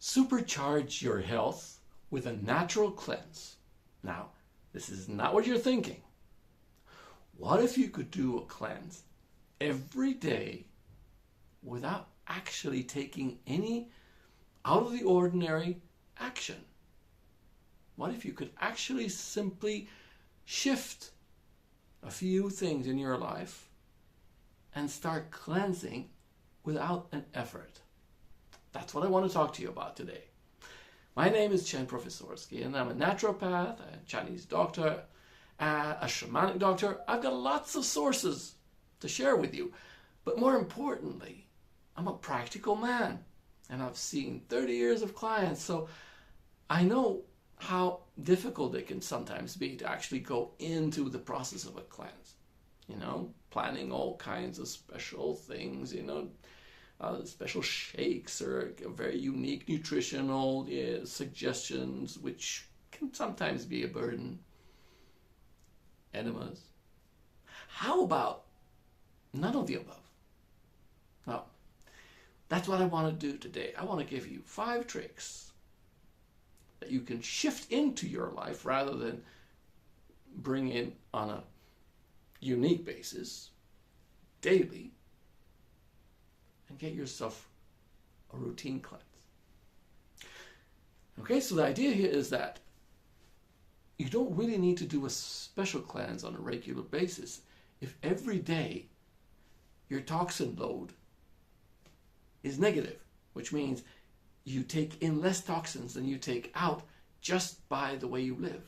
Supercharge your health with a natural cleanse. Now, this is not what you're thinking. What if you could do a cleanse every day without actually taking any out of the ordinary action? What if you could actually simply shift a few things in your life and start cleansing without an effort? That's what I want to talk to you about today. My name is Chen Profesorski, and I'm a naturopath, a Chinese doctor, a shamanic doctor. I've got lots of sources to share with you. But more importantly, I'm a practical man, and I've seen 30 years of clients, so I know how difficult it can sometimes be to actually go into the process of a cleanse. Planning all kinds of special things, special shakes or very unique nutritional suggestions, which can sometimes be a burden. Enemas. How about none of the above? Well, that's what I want to do today. I want to give you 5 tricks that you can shift into your life rather than bring in on a unique basis daily, and get yourself a routine cleanse. Okay, so the idea here is that you don't really need to do a special cleanse on a regular basis if every day your toxin load is negative, which means you take in less toxins than you take out just by the way you live.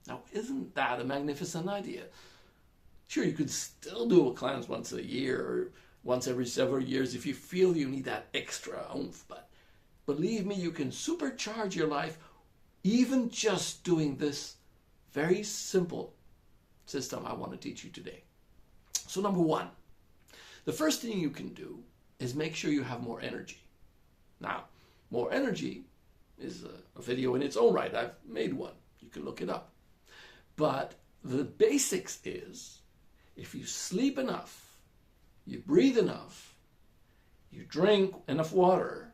Now, isn't that a magnificent idea? Sure, you could still do a cleanse once a year or once every several years if you feel you need that extra oomph, but believe me, you can supercharge your life even just doing this very simple system I want to teach you today. So number 1, the first thing you can do is make sure you have more energy. Now, more energy is a video in its own right. I've made one. You can look it up. But the basics is, if you sleep enough, you breathe enough, you drink enough water,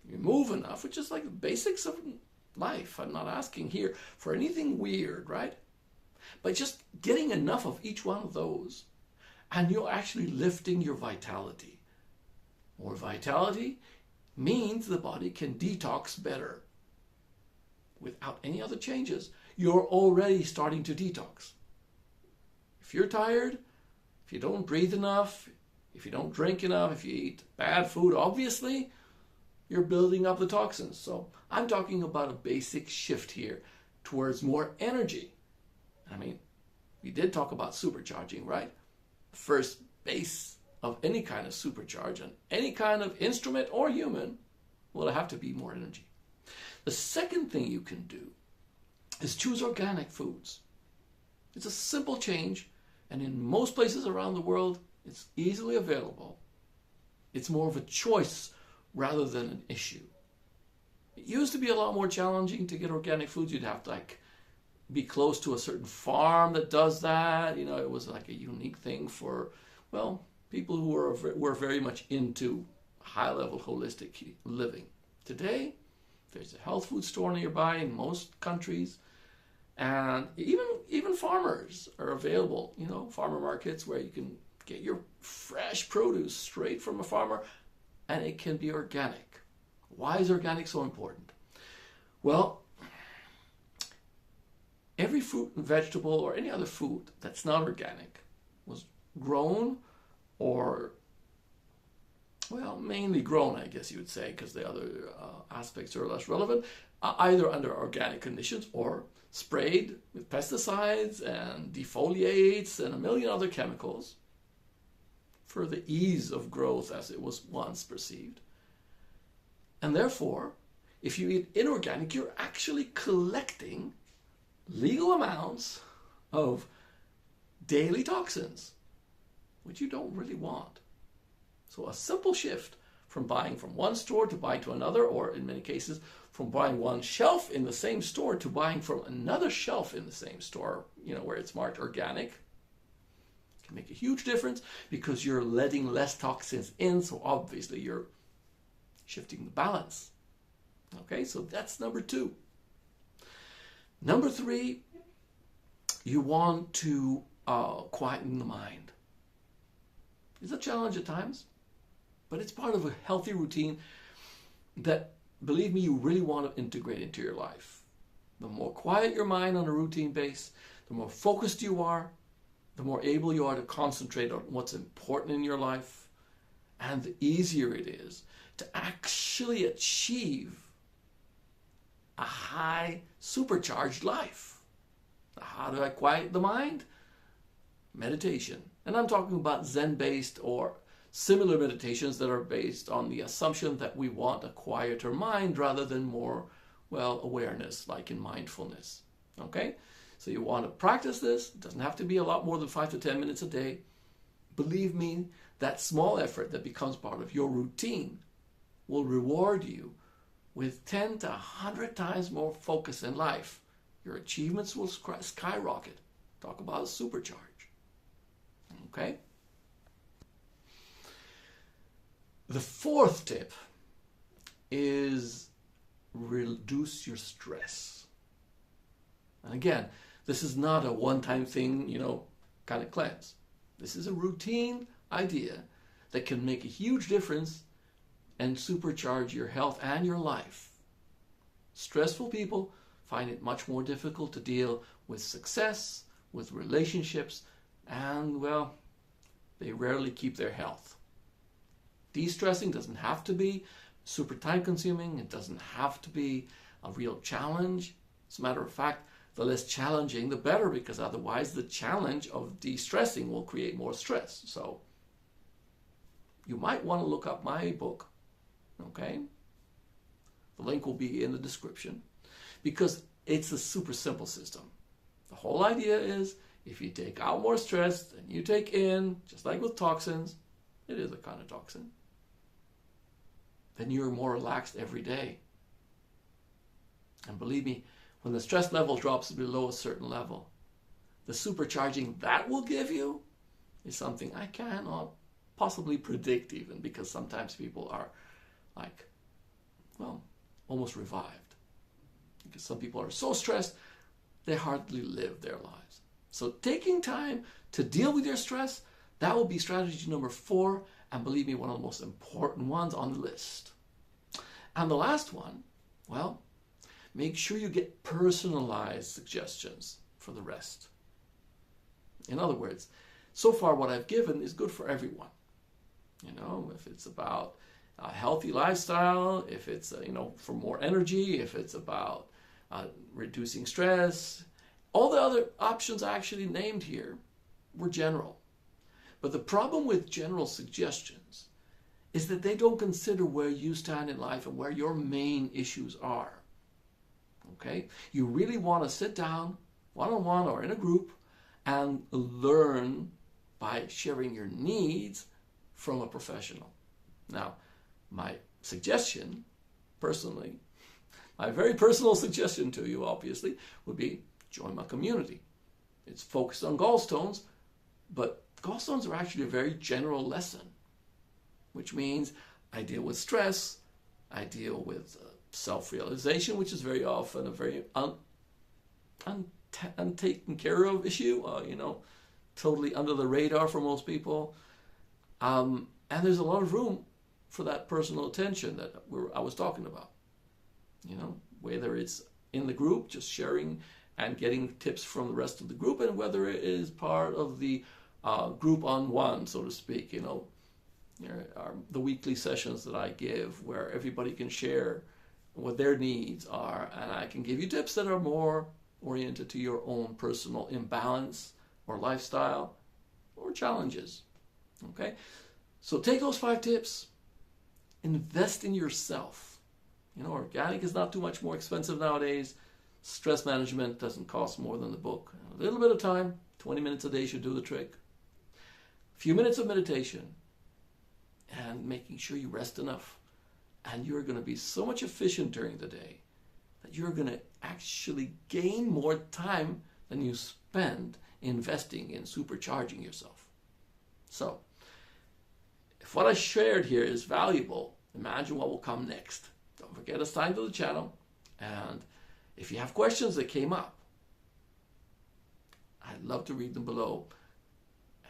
you move enough, which is like the basics of life. I'm not asking here for anything weird, right? But just getting enough of each one of those, and you're actually lifting your vitality. More vitality means the body can detox better. Without any other changes, you're already starting to detox. If you're tired, if you don't breathe enough, if you don't drink enough, if you eat bad food, obviously, you're building up the toxins. So I'm talking about a basic shift here towards more energy. I mean, we did talk about supercharging, right? The first base of any kind of supercharge and any kind of instrument or human will have to be more energy. The second thing you can do is choose organic foods. It's a simple change, and in most places around the world, it's easily available. It's more of a choice rather than an issue. It used to be a lot more challenging to get organic foods. You'd have to be close to a certain farm that does that. It was like a unique thing for, people who were very much into high-level holistic living. Today, there's a health food store nearby in most countries, and even farmers are available. Farmer markets where you can get your fresh produce straight from a farmer, and it can be organic. Why is organic so important? Well, every fruit and vegetable or any other food that's not organic was grown or, mainly grown, I guess you would say, because the other aspects are less relevant, either under organic conditions or sprayed with pesticides and defoliates and a million other chemicals for the ease of growth as it was once perceived. And therefore, if you eat inorganic, you're actually collecting legal amounts of daily toxins, which you don't really want. So a simple shift from buying from one store to buying to another, or in many cases, from buying one shelf in the same store to buying from another shelf in the same store, where it's marked organic, can make a huge difference because you're letting less toxins in, so obviously you're shifting the balance. Okay, so that's number 2. Number 3, you want to quieten the mind. It's a challenge at times, but it's part of a healthy routine that, believe me, you really want to integrate into your life. The more quiet your mind on a routine base, the more focused you are, the more able you are to concentrate on what's important in your life, and the easier it is to actually achieve a high supercharged life. How do I quiet the mind? Meditation. And I'm talking about Zen-based or similar meditations that are based on the assumption that we want a quieter mind rather than more, well, awareness, like in mindfulness. Okay? So you want to practice this. It doesn't have to be a lot more than 5 to 10 minutes a day. Believe me, that small effort that becomes part of your routine will reward you with 10 to 100 times more focus in life. Your achievements will skyrocket. Talk about a supercharge. Okay? The 4th tip is reduce your stress. And again, this is not a one-time thing, kind of cleanse. This is a routine idea that can make a huge difference and supercharge your health and your life. Stressful people find it much more difficult to deal with success, with relationships, and, well, they rarely keep their health. De-stressing doesn't have to be super time-consuming. It doesn't have to be a real challenge. As a matter of fact, the less challenging, the better, because otherwise the challenge of de-stressing will create more stress. So you might want to look up my book, okay? The link will be in the description, because it's a super simple system. The whole idea is if you take out more stress than you take in, just like with toxins, it is a kind of toxin, then you're more relaxed every day. And believe me, when the stress level drops below a certain level, the supercharging that will give you is something I cannot possibly predict even, because sometimes people are like, well, almost revived. Because some people are so stressed, they hardly live their lives. So taking time to deal with your stress, that will be strategy number 4, and believe me, one of the most important ones on the list. And the last one, well, make sure you get personalized suggestions for the rest. In other words, so far what I've given is good for everyone. If it's about a healthy lifestyle, if it's, for more energy, if it's about reducing stress, all the other options I actually named here were general. But the problem with general suggestions is that they don't consider where you stand in life and where your main issues are. Okay? You really want to sit down, one-on-one or in a group, and learn by sharing your needs from a professional. Now, my suggestion, personally, my very personal suggestion to you, obviously, would be join my community. It's focused on gallstones, but gallstones are actually a very general lesson, which means I deal with stress, I deal with self-realization, which is very often a very untaken care of issue, totally under the radar for most people. And there's a lot of room for that personal attention that I was talking about. Whether it's in the group, just sharing and getting tips from the rest of the group, and whether it is part of the group on one, so to speak, the weekly sessions that I give where everybody can share what their needs are, and I can give you tips that are more oriented to your own personal imbalance or lifestyle or challenges. Okay? So take those 5 tips, invest in yourself. Organic is not too much more expensive nowadays. Stress management doesn't cost more than the book. A little bit of time, 20 minutes a day should do the trick. A few minutes of meditation and making sure you rest enough. And you're going to be so much efficient during the day that you're going to actually gain more time than you spend investing in supercharging yourself. So, if what I shared here is valuable, imagine what will come next. Don't forget to sign to the channel. And if you have questions that came up, I'd love to read them below.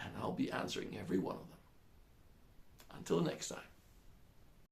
And I'll be answering every one of them. Until next time.